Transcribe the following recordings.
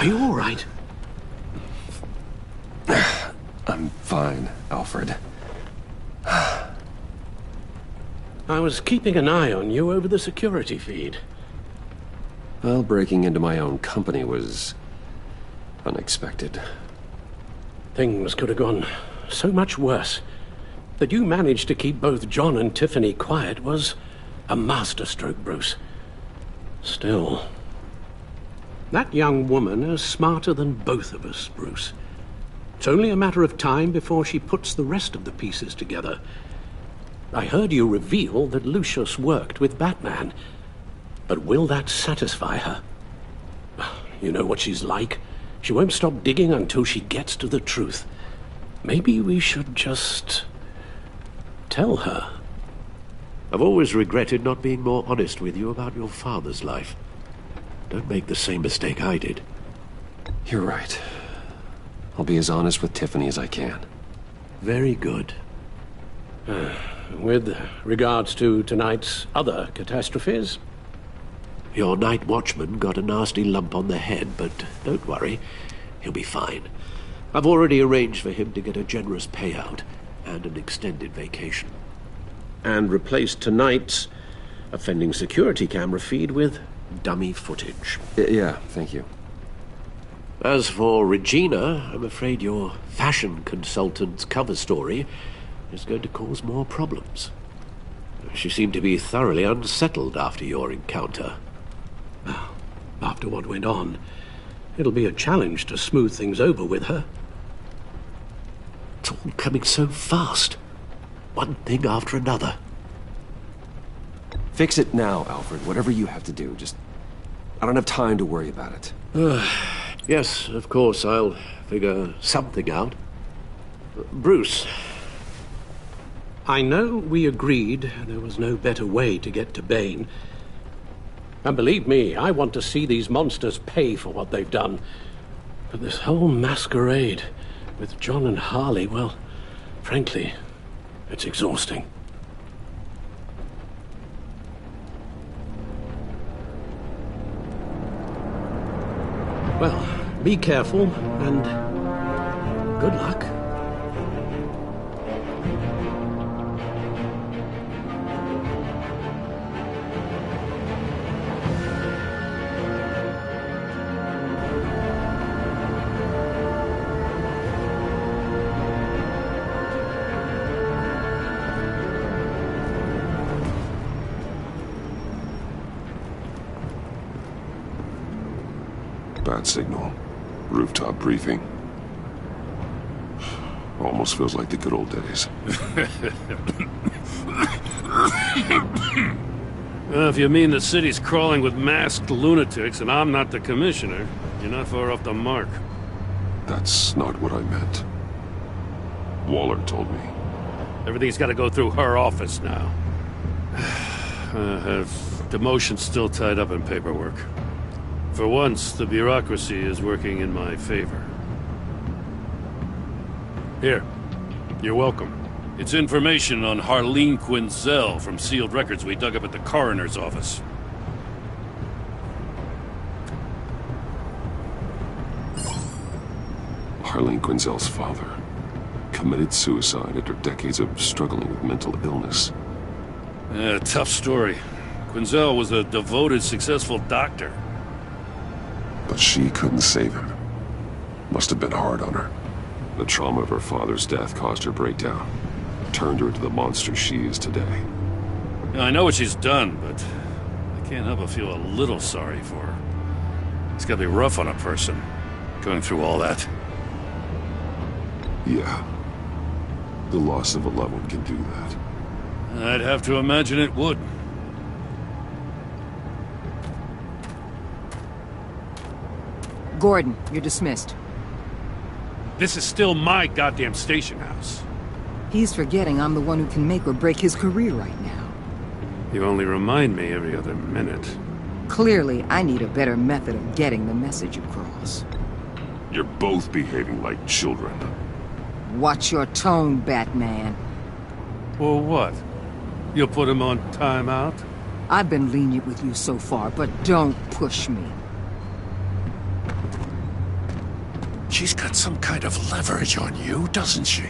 Are you all right? I'm fine, Alfred. I was keeping an eye on you over the security feed. Well, breaking into my own company was unexpected. Things could have gone so much worse. That you managed to keep both John and Tiffany quiet was a masterstroke, Bruce. Still, that young woman is smarter than both of us, Bruce. It's only a matter of time before she puts the rest of the pieces together. I heard you reveal that Lucius worked with Batman. But will that satisfy her? You know what she's like. She won't stop digging until she gets to the truth. Maybe we should just tell her. I've always regretted not being more honest with you about your father's life. Don't make the same mistake I did. You're right. I'll be as honest with Tiffany as I can. Very good. With regards to tonight's other catastrophes? Your night watchman got a nasty lump on the head, but don't worry. He'll be fine. I've already arranged for him to get a generous payout and an extended vacation. And replaced tonight's offending security camera feed with dummy footage. Yeah, thank you. As for Regina, I'm afraid your fashion consultant's cover story is going to cause more problems. She seemed to be thoroughly unsettled after your encounter. Well, after what went on, it'll be a challenge to smooth things over with her. It's all coming so fast. One thing after another. Fix it now, Alfred. Whatever you have to do. Just... I don't have time to worry about it. Yes, of course, I'll figure something out. Bruce. I know we agreed there was no better way to get to Bane. And believe me, I want to see these monsters pay for what they've done. But this whole masquerade with John and Harley, well, frankly, it's exhausting. Well, be careful, and good luck. Bad signal. Rooftop briefing. Almost feels like the good old days. Well, if you mean the city's crawling with masked lunatics and I'm not the commissioner, you're not far off the mark. That's not what I meant. Waller told me. Everything's got to go through her office now. Have demotion still tied up in paperwork. For once, the bureaucracy is working in my favor. Here. You're welcome. It's information on Harleen Quinzel from sealed records we dug up at the coroner's office. Harleen Quinzel's father committed suicide after decades of struggling with mental illness. Yeah, tough story. Quinzel was a devoted, successful doctor. But she couldn't save him. Must have been hard on her. The trauma of her father's death caused her breakdown. Turned her into the monster she is today. I know what she's done, but I can't help but feel a little sorry for her. It's gotta be rough on a person, going through all that. Yeah. The loss of a loved one can do that. I'd have to imagine it would. Gordon, you're dismissed. This is still my goddamn station house. He's forgetting I'm the one who can make or break his career right now. You only remind me every other minute. Clearly, I need a better method of getting the message across. You're both behaving like children. Watch your tone, Batman. Well, what? You'll put him on timeout? I've been lenient with you so far, but don't push me. She's got some kind of leverage on you, doesn't she?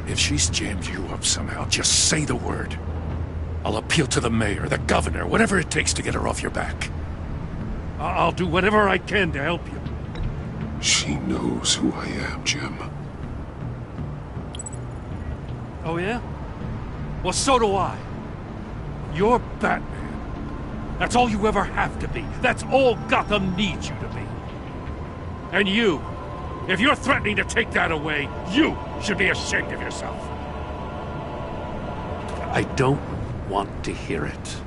If she's jammed you up somehow, just say the word. I'll appeal to the mayor, the governor, whatever it takes to get her off your back. I'll do whatever I can to help you. She knows who I am, Jim. Oh, yeah? Well, so do I. You're Batman. That's all you ever have to be. That's all Gotham needs you to be. And you, if you're threatening to take that away, you should be ashamed of yourself. I don't want to hear it.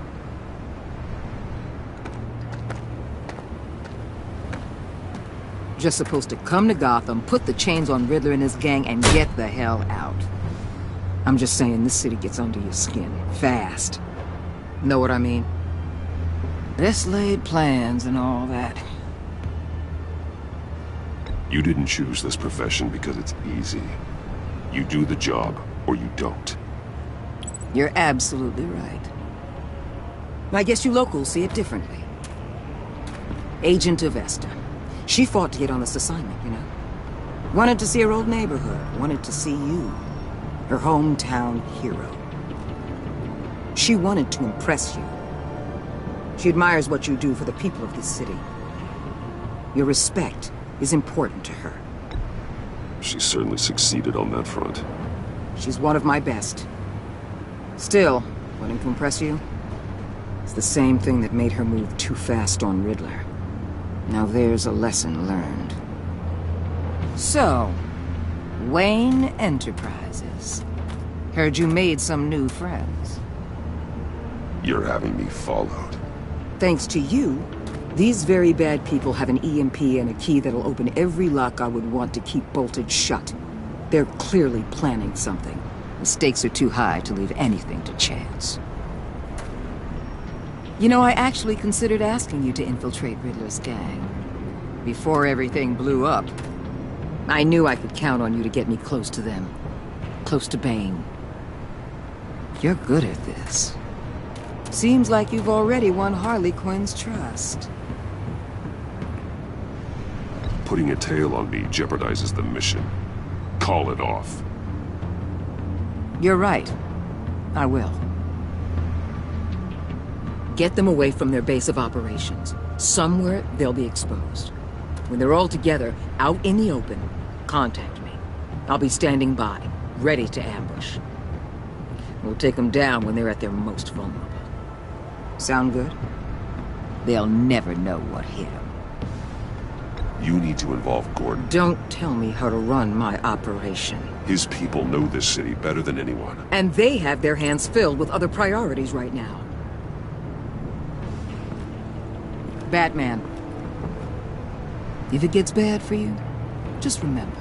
Just supposed to come to Gotham, put the chains on Riddler and his gang, and get the hell out. I'm just saying, this city gets under your skin. Fast. Know what I mean? Best laid plans and all that. You didn't choose this profession because it's easy. You do the job, or you don't. You're absolutely right. I guess you locals see it differently. Agent Avesta. She fought to get on this assignment, you know? Wanted to see her old neighborhood. Wanted to see you. Her hometown hero. She wanted to impress you. She admires what you do for the people of this city. Your respect is important to her. She certainly succeeded on that front. She's one of my best. Still, wanting to impress you? It's the same thing that made her move too fast on Riddler. Now there's a lesson learned. So, Wayne Enterprises. Heard you made some new friends. You're having me followed. Thanks to you, these very bad people have an EMP and a key that'll open every lock I would want to keep bolted shut. They're clearly planning something. The stakes are too high to leave anything to chance. You know, I actually considered asking you to infiltrate Riddler's gang. Before everything blew up, I knew I could count on you to get me close to them. Close to Bane. You're good at this. Seems like you've already won Harley Quinn's trust. Putting a tail on me jeopardizes the mission. Call it off. You're right. I will. Get them away from their base of operations. Somewhere they'll be exposed. When they're all together, out in the open, contact me. I'll be standing by, ready to ambush. We'll take them down when they're at their most vulnerable. Sound good? They'll never know what hit them. You need to involve Gordon. Don't tell me how to run my operation. His people know this city better than anyone. And they have their hands filled with other priorities right now. Batman. If it gets bad for you, just remember.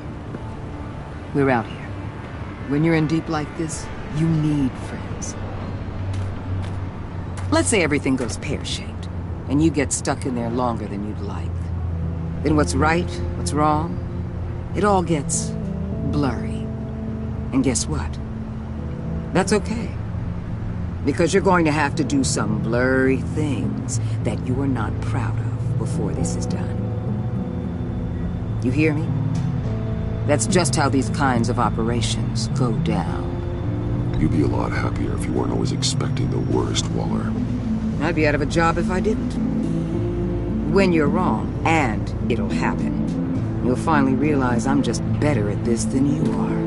We're out here. When you're in deep like this, you need friends. Let's say everything goes pear-shaped, and you get stuck in there longer than you'd like. Then what's right, what's wrong, it all gets blurry. And guess what? That's okay. Because you're going to have to do some blurry things that you are not proud of before this is done. You hear me? That's just how these kinds of operations go down. You'd be a lot happier if you weren't always expecting the worst, Waller. I'd be out of a job if I didn't. When you're wrong, and it'll happen, you'll finally realize I'm just better at this than you are.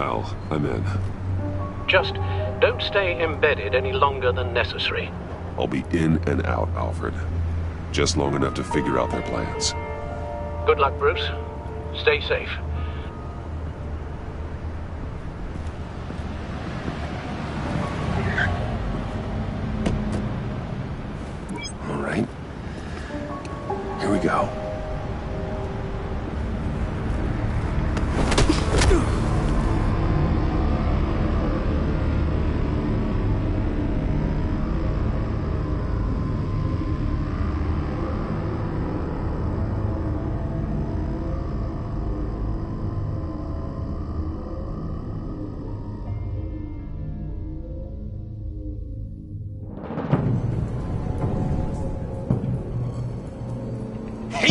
Al, I'm in. Just don't stay embedded any longer than necessary. I'll be in and out, Alfred. Just long enough to figure out their plans. Good luck, Bruce. Stay safe. All right. Here we go.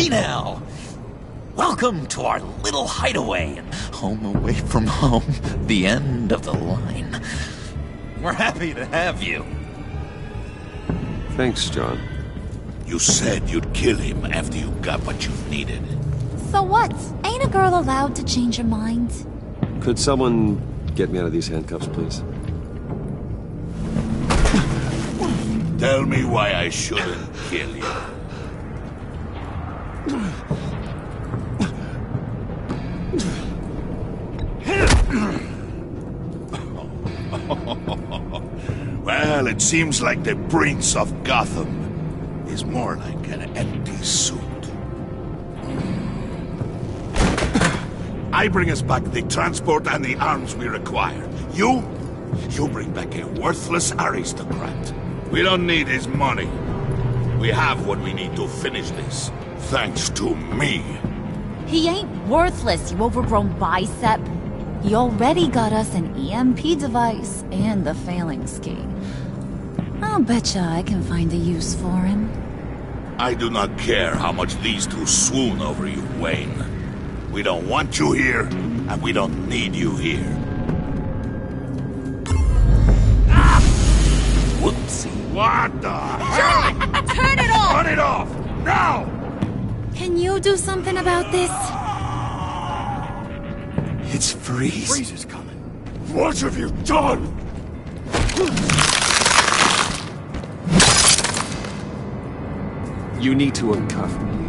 Hey now! Welcome to our little hideaway. Home away from home. The end of the line. We're happy to have you. Thanks, John. You said you'd kill him after you got what you needed. So what? Ain't a girl allowed to change her mind? Could someone get me out of these handcuffs, please? Tell me why I shouldn't kill you. Well, it seems like the Prince of Gotham is more like an empty suit. I bring us back the transport and the arms we require. You bring back a worthless aristocrat. We don't need his money. We have what we need to finish this, thanks to me. He ain't worthless, you overgrown bicep. He already got us an EMP device and the phalanx key. I'll betcha I can find a use for him. I do not care how much these two swoon over you, Wayne. We don't want you here, and we don't need you here. Ah! Whoopsie. What the hell? Turn it off! Turn it off! Now! Can you do something about this? It's Freeze. Freeze is coming. What have you done? You need to uncuff me.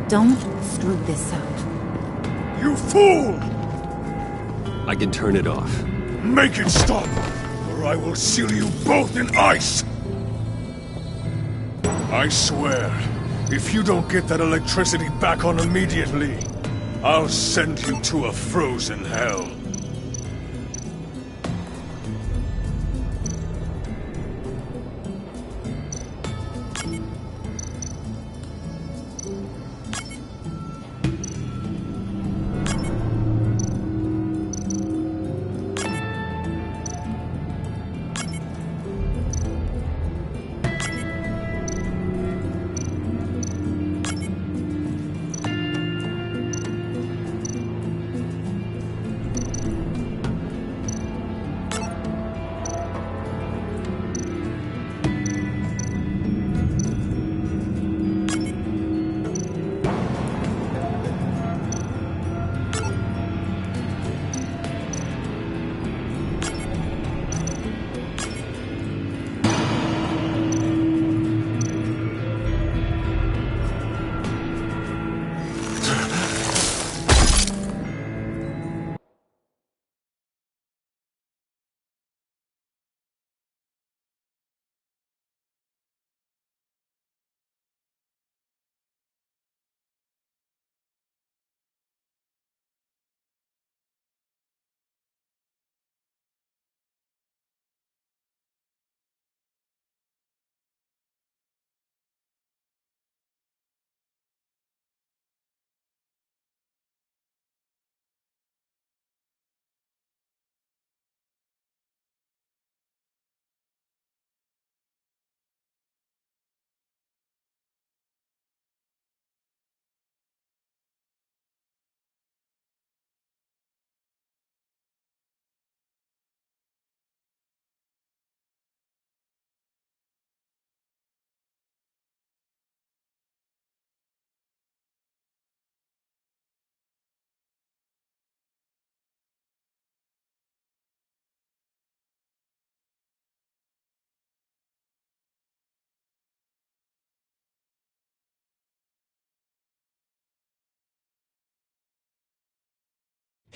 Don't screw this up. You fool! I can turn it off. Make it stop, or I will seal you both in ice! I swear, if you don't get that electricity back on immediately, I'll send you to a frozen hell.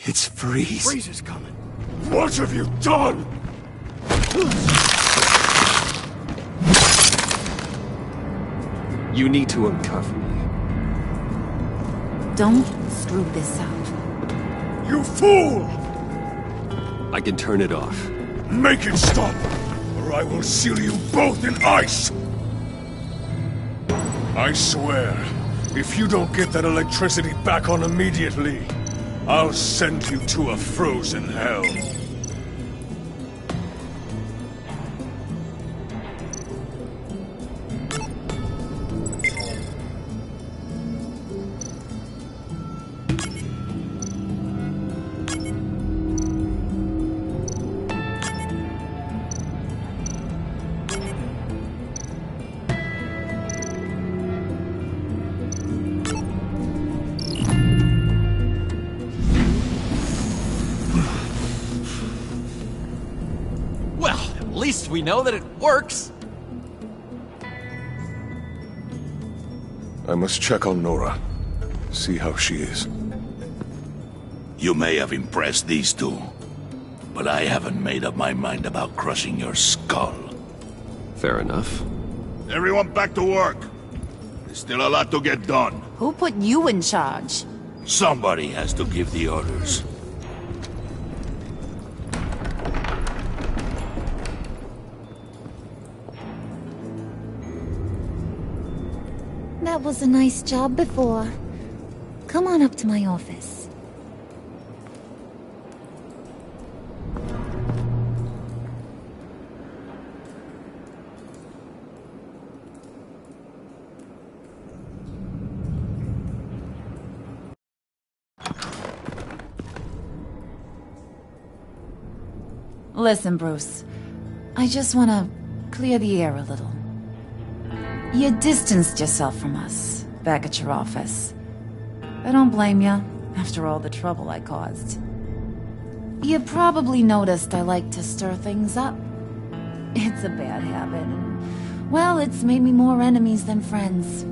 It's Freeze. Freeze is coming. What have you done? You need to uncuff me. Don't screw this up. You fool! I can turn it off. Make it stop, or I will seal you both in ice! I swear, if you don't get that electricity back on immediately, I'll send you to a frozen hell. Well, at least we know that it works. I must check on Nora. See how she is. You may have impressed these two, but I haven't made up my mind about crushing your skull. Fair enough. Everyone back to work. There's still a lot to get done. Who put you in charge? Somebody has to give the orders. That was a nice job before. Come on up to my office. Listen, Bruce. I just want to clear the air a little. You distanced yourself from us, back at your office. I don't blame you, after all the trouble I caused. You probably noticed I like to stir things up. It's a bad habit, and, well, it's made me more enemies than friends.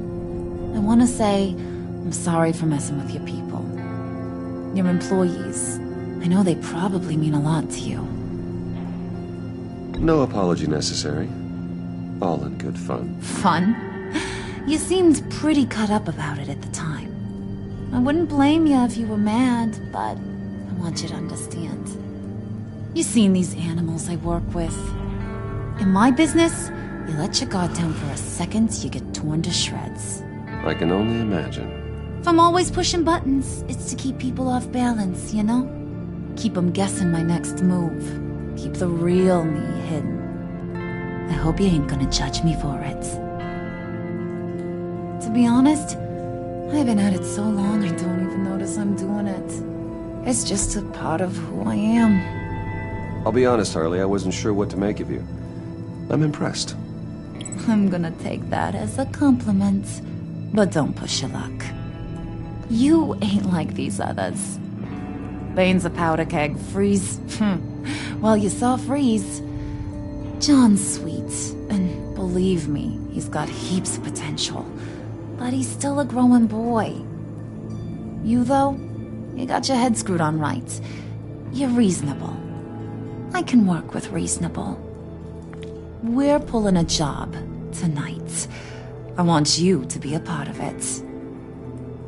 I want to say I'm sorry for messing with your people. Your employees. I know they probably mean a lot to you. No apology necessary. All in good fun. Fun? You seemed pretty cut up about it at the time. I wouldn't blame you if you were mad, but I want you to understand. You've seen these animals I work with. In my business, you let your guard down for a second, you get torn to shreds. I can only imagine. If I'm always pushing buttons, it's to keep people off balance, you know? Keep them guessing my next move. Keep the real me hidden. I hope you ain't gonna judge me for it. To be honest, I've been at it so long I don't even notice I'm doing it. It's just a part of who I am. I'll be honest, Harley, I wasn't sure what to make of you. I'm impressed. I'm gonna take that as a compliment. But don't push your luck. You ain't like these others. Bane's a powder keg. Freeze. Well, you saw Freeze. John's sweet, and believe me, he's got heaps of potential. But he's still a growing boy. You, though, you got your head screwed on right. You're reasonable. I can work with reasonable. We're pulling a job tonight. I want you to be a part of it.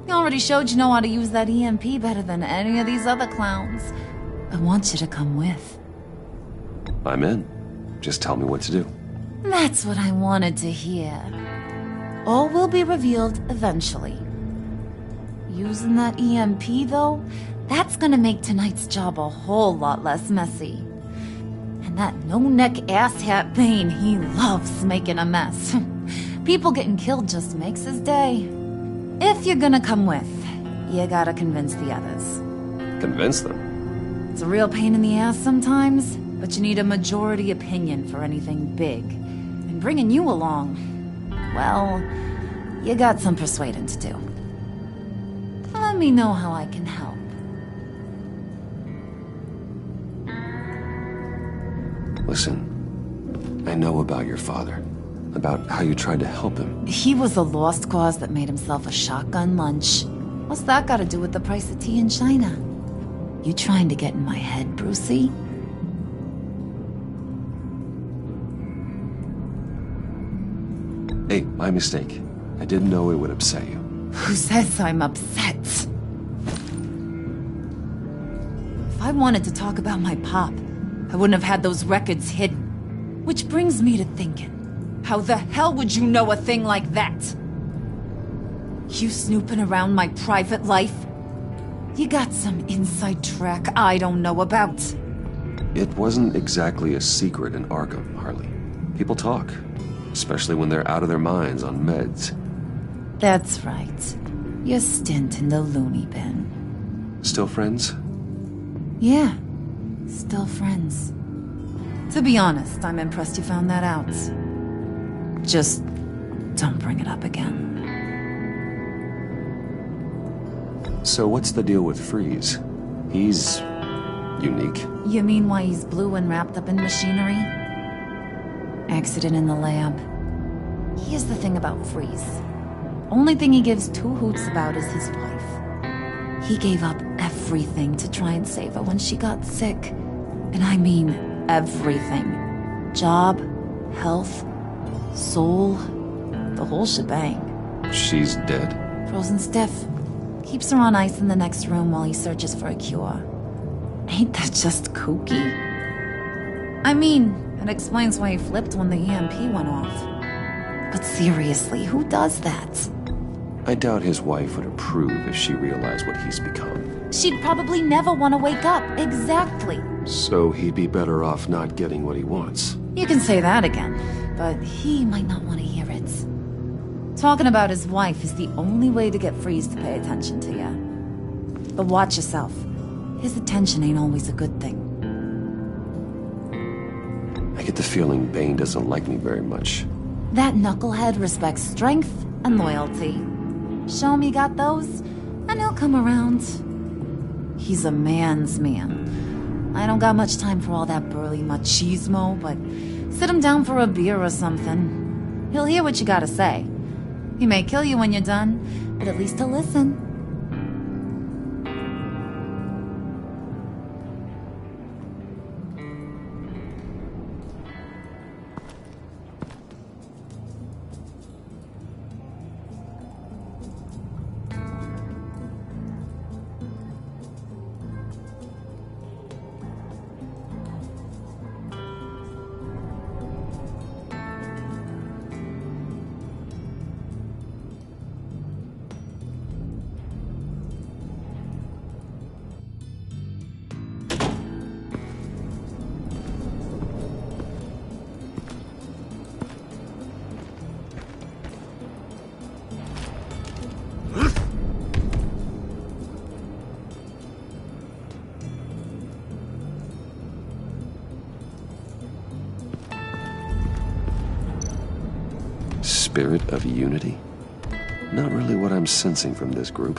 You already showed you know how to use that EMP better than any of these other clowns. I want you to come with. I'm in. Just tell me what to do. That's what I wanted to hear. All will be revealed eventually. Using that EMP, though, that's gonna make tonight's job a whole lot less messy. And that no-neck asshat Bane, he loves making a mess. People getting killed just makes his day. If you're gonna come with, you gotta convince the others. Convince them? It's a real pain in the ass sometimes, but you need a majority opinion for anything big. And bringing you along, well, you got some persuading to do. Let me know how I can help. Listen, I know about your father. About how you tried to help him. He was a lost cause that made himself a shotgun lunch. What's that got to do with the price of tea in China? You trying to get in my head, Brucey? Hey, my mistake. I didn't know it would upset you. Who says I'm upset? If I wanted to talk about my pop, I wouldn't have had those records hidden. Which brings me to thinking. How the hell would you know a thing like that? You snooping around my private life? You got some inside track I don't know about. It wasn't exactly a secret in Arkham, Harley. People talk, especially when they're out of their minds on meds. That's right. Your stint in the loony bin. Still friends? Yeah, still friends. To be honest, I'm impressed you found that out. Just don't bring it up again. So what's the deal with Freeze? He's Unique? You mean why he's blue and wrapped up in machinery? Accident in the lab. Here's the thing about Freeze. Only thing he gives two hoots about is his wife. He gave up everything to try and save her when she got sick. And I mean everything. Job, health, soul, the whole shebang. She's dead? Frozen stiff. Keeps her on ice in the next room while he searches for a cure. Ain't that just kooky? I mean, it explains why he flipped when the EMP went off. But seriously, who does that? I doubt his wife would approve if she realized what he's become. She'd probably never want to wake up. Exactly. So he'd be better off not getting what he wants. You can say that again, but he might not want to hear it. Talking about his wife is the only way to get Freeze to pay attention to you. But watch yourself. His attention ain't always a good thing. I get the feeling Bane doesn't like me very much. That knucklehead respects strength and loyalty. Show him you got those, and he'll come around. He's a man's man. I don't got much time for all that burly machismo, but sit him down for a beer or something. He'll hear what you gotta say. He may kill you when you're done, but at least he'll listen. Spirit of unity? Not really what I'm sensing from this group.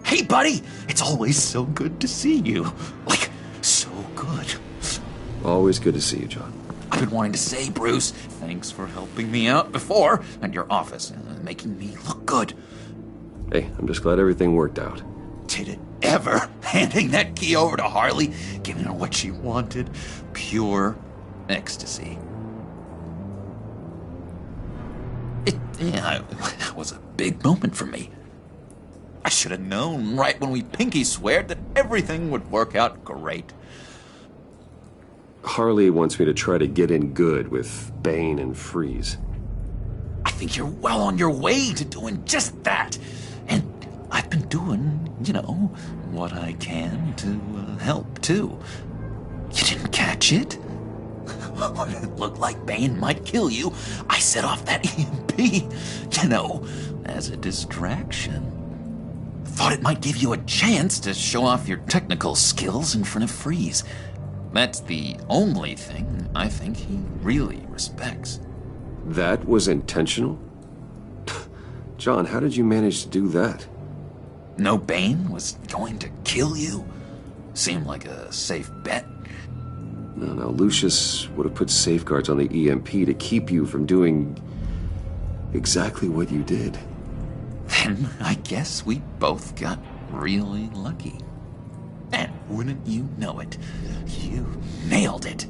Hey, buddy! It's always so good to see you. Like, so good. Always good to see you, John. I've been wanting to say, Bruce, thanks for helping me out before at your office and making me look good. Hey, I'm just glad everything worked out. Did it ever? Handing that key over to Harley, giving her what she wanted. Pure ecstasy. It was a big moment for me. I should have known right when we pinky sweared that everything would work out great. Harley wants me to try to get in good with Bane and Freeze. I think you're well on your way to doing just that. And I've been doing, what I can to help, too. You didn't catch it? When it looked like Bane might kill you, I set off that EMP, as a distraction. Thought it might give you a chance to show off your technical skills in front of Freeze. That's the only thing I think he really respects. That was intentional? John, how did you manage to do that? No Bane was going to kill you? Seemed like a safe bet. No, Lucius would have put safeguards on the EMP to keep you from doing exactly what you did. Then I guess we both got really lucky. And wouldn't you know it, you nailed it.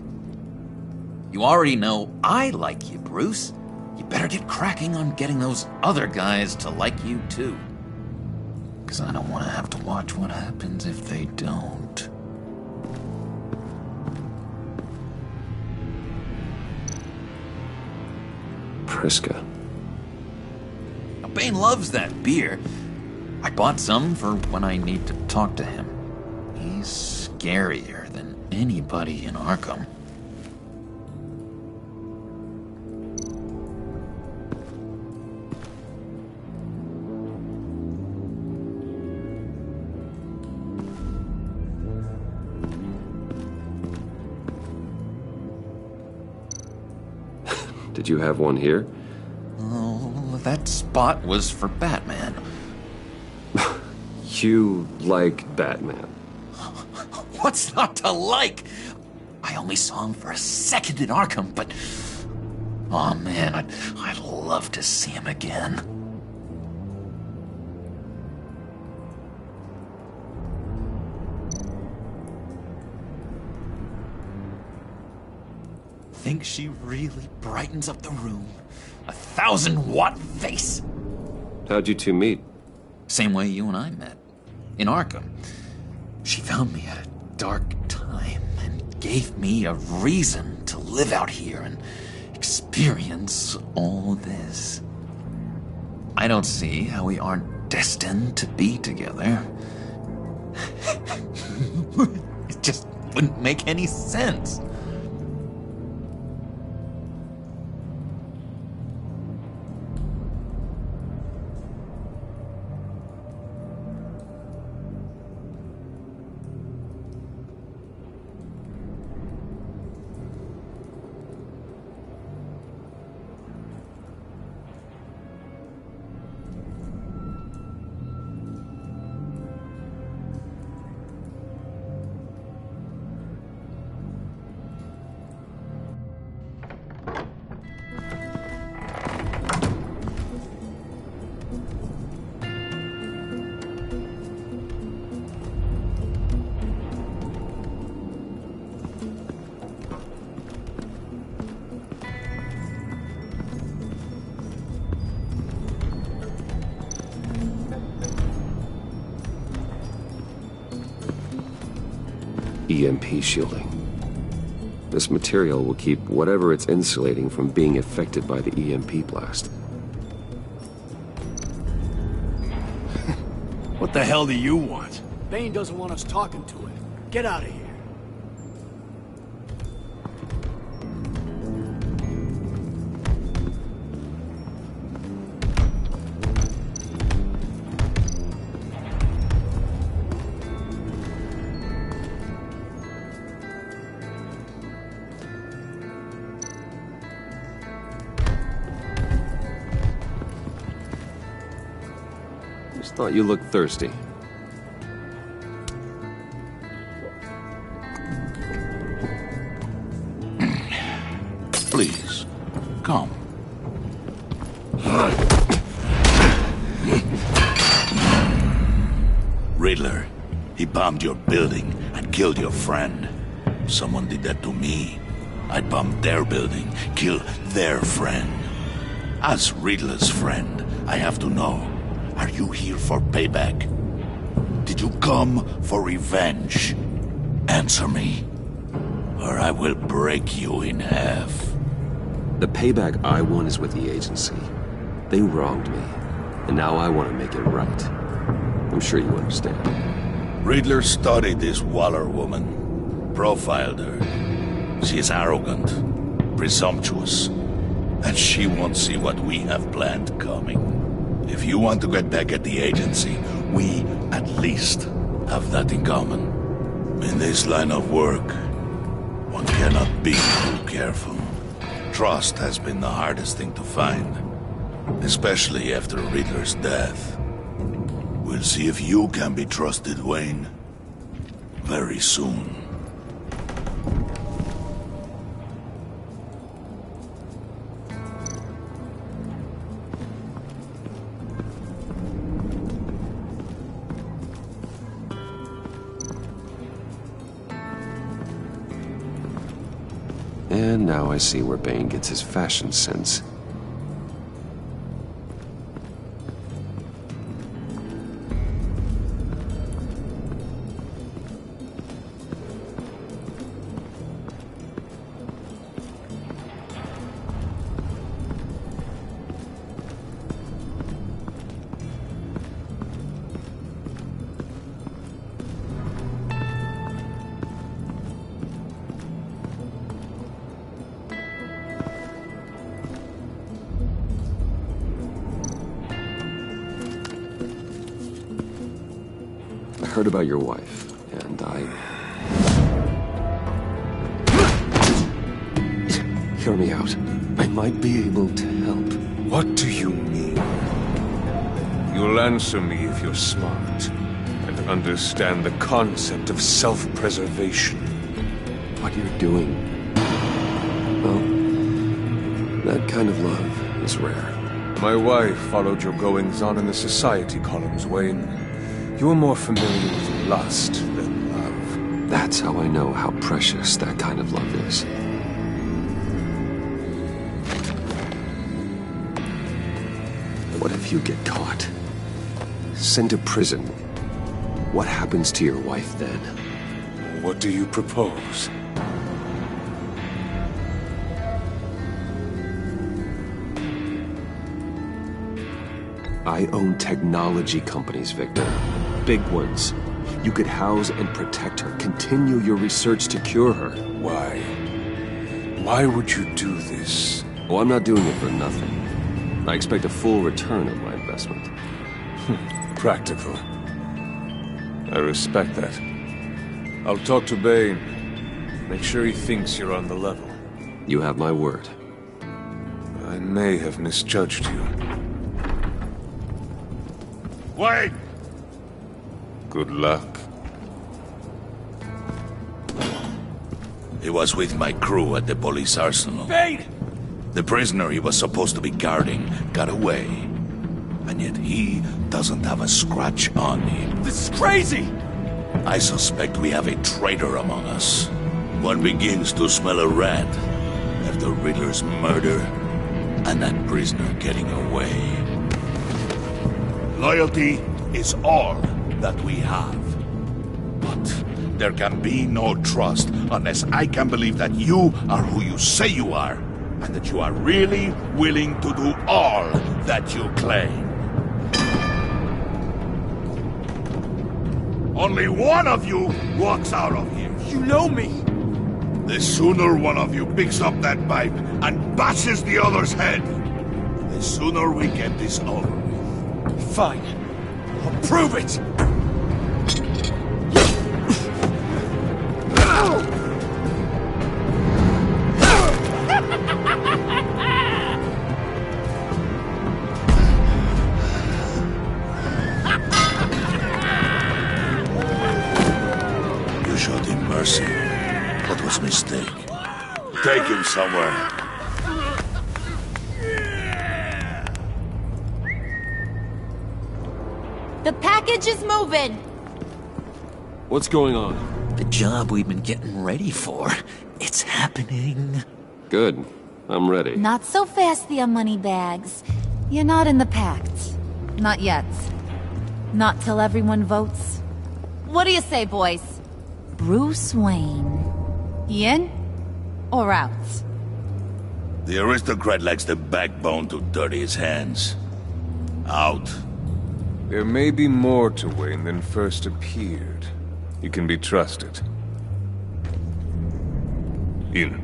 You already know I like you, Bruce. you better get cracking on getting those other guys to like you too. Because I don't want to have to watch what happens if they don't. Priska. Now, Bane loves that beer. I bought some for when I need to talk to him. He's scarier than anybody in Arkham. Did you have one here? Oh, that spot was for Batman. You like Batman? What's not to like? I only saw him for a second in Arkham, but... oh man, I'd love to see him again. Think she really brightens up the room? 1,000-watt face! How'd you two meet? Same way you and I met. In Arkham. She found me at a dark time and gave me a reason to live out here and experience all this. I don't see how we aren't destined to be together. It just wouldn't make any sense. EMP shielding. This material will keep whatever it's insulating from being affected by the EMP blast. What the hell do you want? Bane doesn't want us talking to him. Get out of here. Thought you looked thirsty. Please, come. Riddler, he bombed your building and killed your friend. Someone did that to me. I'd bomb their building, kill their friend. As Riddler's friend, I have to know. Are you here for payback? Did you come for revenge? Answer me, or I will break you in half. The payback I want is with the agency. They wronged me, and now I want to make it right. I'm sure you understand. Riddler studied this Waller woman, profiled her. She is arrogant, presumptuous, and she won't see what we have planned coming. If you want to get back at the agency, we, at least, have that in common. In this line of work, one cannot be too careful. Trust has been the hardest thing to find, especially after Riddler's death. We'll see if you can be trusted, Wayne, very soon. And now I see where Bane gets his fashion sense. heard about your wife, and Hear me out. I might be able to help. What do you mean? You'll answer me if you're smart, and understand the concept of self-preservation. What you're doing... well, that kind of love is rare. My wife followed your goings-on in the society columns, Wayne. You're more familiar with lust than love. That's how I know how precious that kind of love is. What if you get caught? Sent to prison? What happens to your wife then? What do you propose? I own technology companies, Victor. Big ones. You could house and protect her, continue your research to cure her. Why? Why would you do this? Oh, I'm not doing it for nothing. I expect a full return of my investment. Practical. I respect that. I'll talk to Bane. Make sure he thinks you're on the level. You have my word. I may have misjudged you. Wait! Good luck. He was with my crew at the police arsenal. Bane! The prisoner he was supposed to be guarding got away. And yet he doesn't have a scratch on him. This is crazy! I suspect we have a traitor among us. One begins to smell a rat after Riddler's murder and that prisoner getting away. Loyalty is all that we have. But there can be no trust unless I can believe that you are who you say you are, and that you are really willing to do all that you claim. Only one of you walks out of here. You know me! The sooner one of you picks up that pipe and bashes the other's head, the sooner we get this over with. Fine. I'll prove it! You showed him mercy. What was mistake? Take him somewhere. The package is moving. What's going on? The job we've been getting ready for. It's happening. Good. I'm ready. Not so fast, the money bags. You're not in the Pact. Not yet. Not till everyone votes. What do you say, boys? Bruce Wayne. In or out? The aristocrat lacks the backbone to dirty his hands. Out. There may be more to Wayne than first appeared. He can be trusted. In.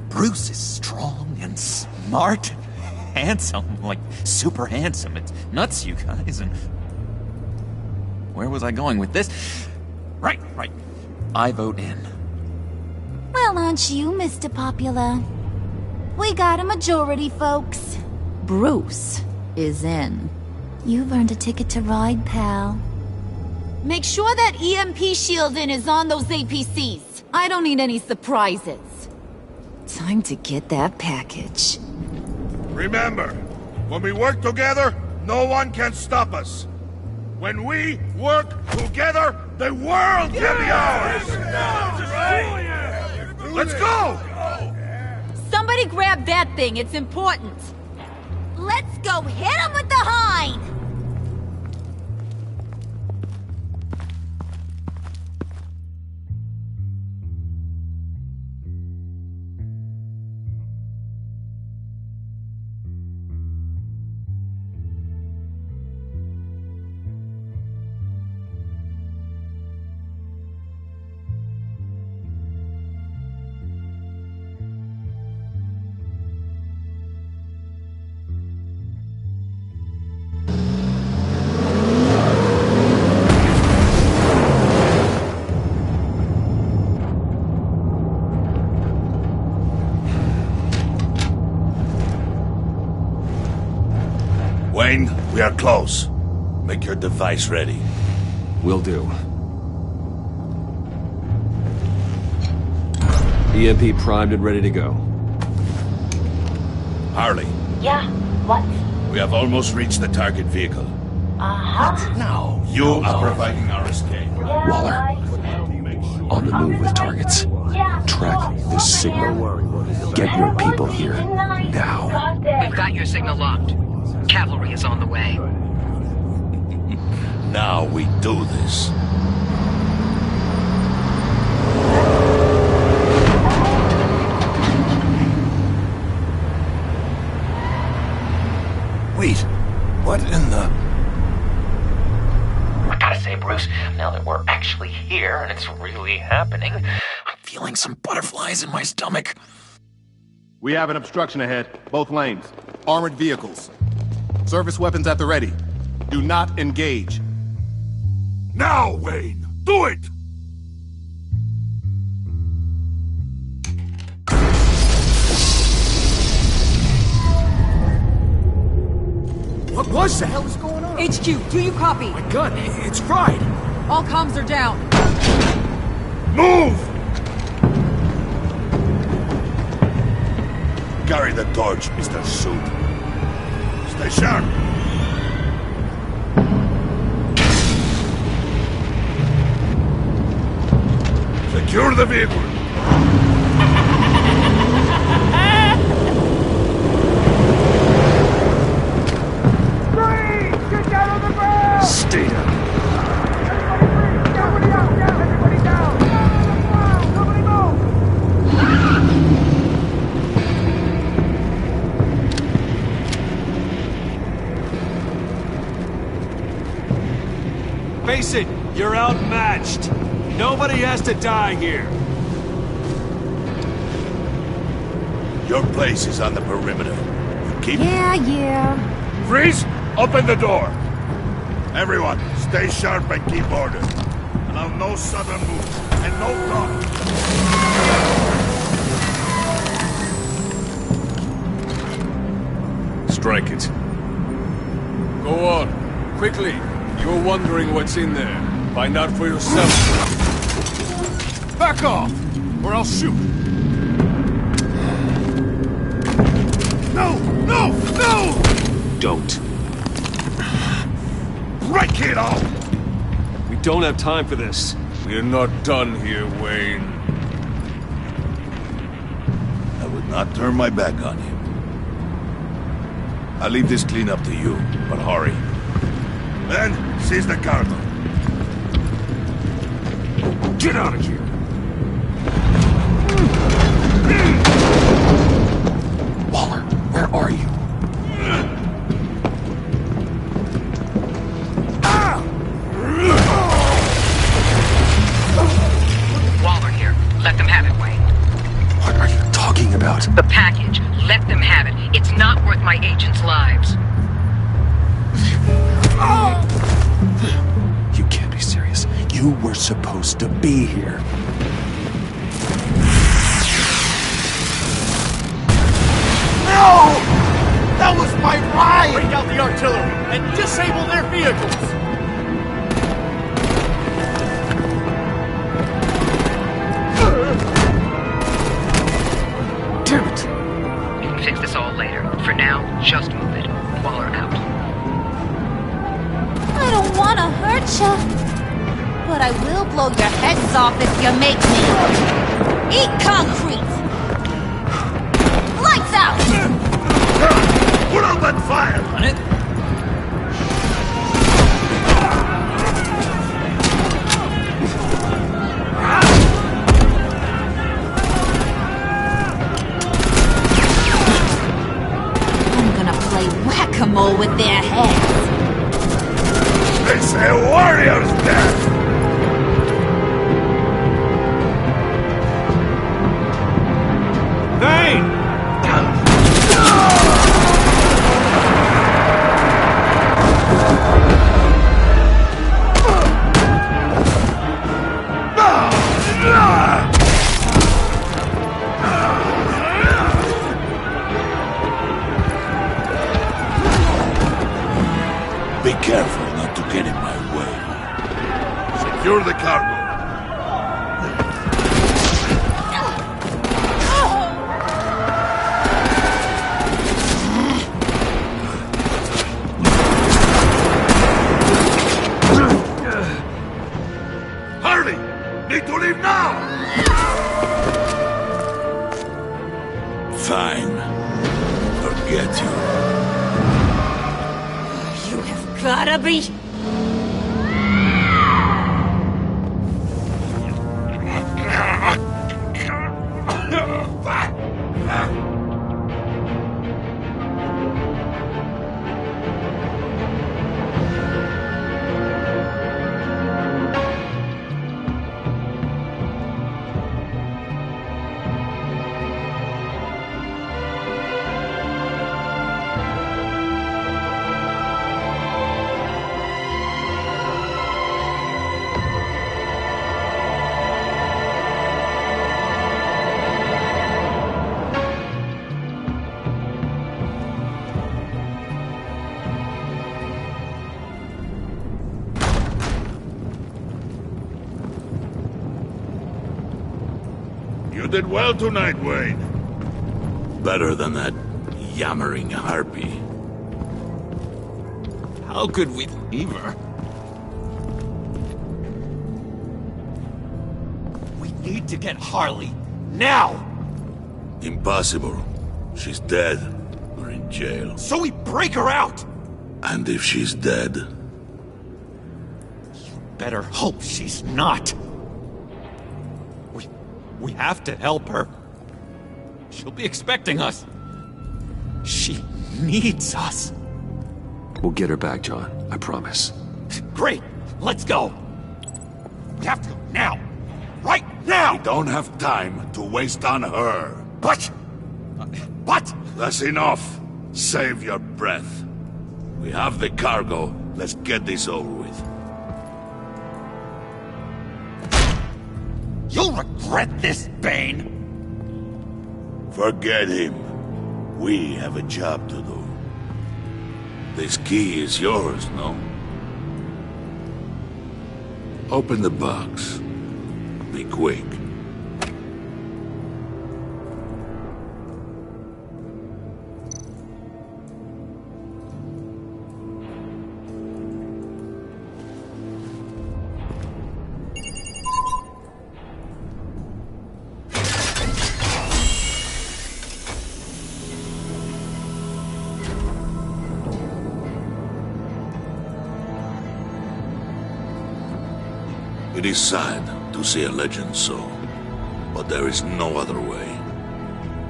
Bruce is strong and smart and handsome, like super handsome. It's nuts, you guys, and... Where was I going with this? Right. I vote in. Well, aren't you, Mr. Popular? We got a majority, folks. Bruce is in. You've earned a ticket to ride, pal. Make sure that EMP shielding is on those APCs. I don't need any surprises. Time to get that package. Remember, when we work together, no one can stop us. When we work together, the world can be ours! Let's go! Somebody grab that thing, it's important. Let's go hit him with the hind! Wayne, we are close. Make your device ready. Will do. EMP primed and ready to go. Harley. Yeah, what? We have almost reached the target vehicle. Uh-huh. No. You are providing our escape. Waller. On the move with targets. Track this signal. Get your people here. Now. We've got your signal locked. Cavalry is on the way. Now we do this. Wait, what in the... I gotta say, Bruce, now that we're actually here and it's really happening, I'm feeling some butterflies in my stomach. We have an obstruction ahead, both lanes. Armored vehicles. Service weapons at the ready. Do not engage. Now, Wayne! Do it! What the hell is going on? HQ, do you copy? My gun, it's fried. All comms are down. Move! Carry the torch, Mr. Suit. Stay sharp. Secure the vehicle. Get down on the ground! Stay down. Everybody down! Everybody down! Nobody move! Face it, you're outmatched. Nobody has to die here. Your place is on the perimeter. You keep... Yeah. Freeze! Open the door! Everyone, stay sharp and keep order. Allow no sudden moves, and no talk. Strike it. Go on. Quickly. You're wondering what's in there. Find out for yourself. Back off, or I'll shoot. No! No! No! Don't. Break it off! We don't have time for this. We're not done here, Wayne. I would not turn my back on him. I'll leave this cleanup to you, but hurry. Then, seize the cargo. Get out of here! Waller, where are you? Waller here. Let them have it, Wayne. What are you talking about? The package. Let them have it. It's not worth my agents' lives. You can't be serious. You were supposed to be here. No! That was my ride! Bring out the artillery and disable their vehicles! Damn it! You can fix this all later. For now, just move it. Waller out. I don't want to hurt you, but I will blow your heads off if you make me. Eat concrete! Lights out! Put out that fire! On it? I'm gonna play whack-a-mole with their heads. They say warrior's death! Vane! Be careful not to get in my way. Secure the cargo. Hurry! Need to leave now! Fine. Forget you. You have gotta be... You did well tonight, Wade. Better than that yammering harpy. How could we leave her? We need to get Harley. Now! Impossible. She's dead. Or in jail. So we break her out! And if she's dead... Better hope she's not. We have to help her. She'll be expecting us. She needs us. We'll get her back, John. I promise. Great. Let's go. We have to go now. Right now! We don't have time to waste on her. What? That's enough. Save your breath. We have the cargo. Let's get this over with. You'll regret this, Bane! Forget him. We have a job to do. This key is yours, no? Open the box. Be quick. It is sad to see a legend so, but there is no other way.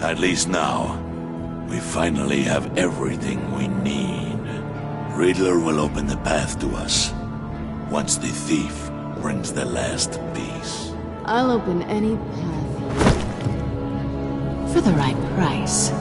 At least now, we finally have everything we need. Riddler will open the path to us, once the thief brings the last piece. I'll open any path for the right price.